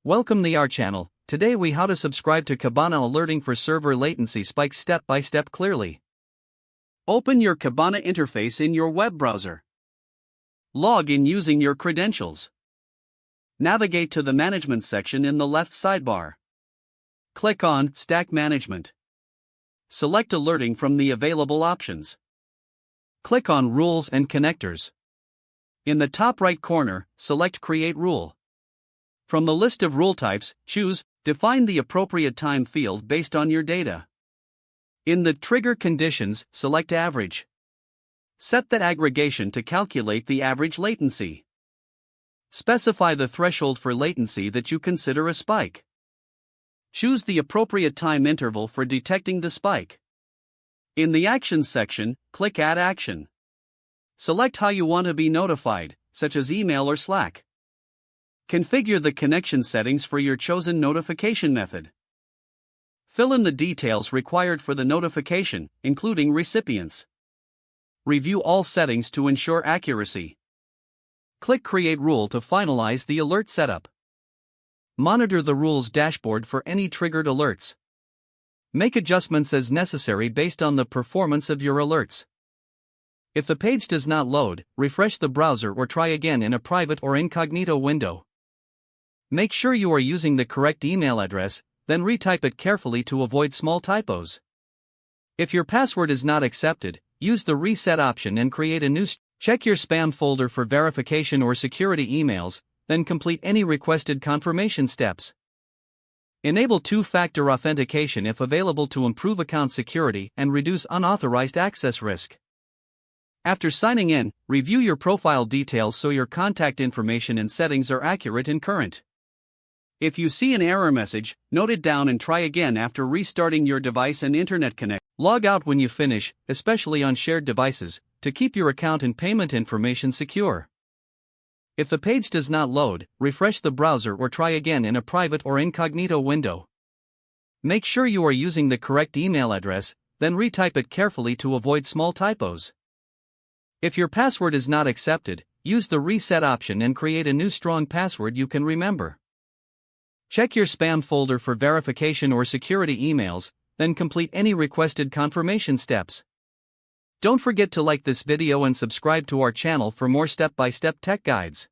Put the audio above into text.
Welcome to our channel. Today we how to subscribe to Kibana alerting for server latency spikes step by step clearly. Open your Kibana interface in your web browser. Log in using your credentials. Navigate to the management section in the left sidebar. Click on Stack Management. Select alerting from the available options. Click on Rules and Connectors. In the top right corner, select Create Rule. From the list of rule types, choose Define the appropriate time field based on your data. In the Trigger Conditions, select Average. Set the aggregation to calculate the average latency. Specify the threshold for latency that you consider a spike. Choose the appropriate time interval for detecting the spike. In the Actions section, click Add Action. Select how you want to be notified, such as email or Slack. Configure the connection settings for your chosen notification method. Fill in the details required for the notification, including recipients. Review all settings to ensure accuracy. Click Create Rule to finalize the alert setup. Monitor the rules dashboard for any triggered alerts. Make adjustments as necessary based on the performance of your alerts. If the page does not load, refresh the browser or try again in a private or incognito window. Make sure you are using the correct email address, then retype it carefully to avoid small typos. If your password is not accepted, use the reset option and create a new. Check your spam folder for verification or security emails, then complete any requested confirmation steps. Enable two-factor authentication if available to improve account security and reduce unauthorized access risk. After signing in, review your profile details so your contact information and settings are accurate and current. If you see an error message, note it down and try again after restarting your device and internet connection. Log out when you finish, especially on shared devices, to keep your account and payment information secure. If the page does not load, refresh the browser or try again in a private or incognito window. Make sure you are using the correct email address, then retype it carefully to avoid small typos. If your password is not accepted, use the reset option and create a new strong password you can remember. Check your spam folder for verification or security emails, then complete any requested confirmation steps. Don't forget to like this video and subscribe to our channel for more step-by-step tech guides.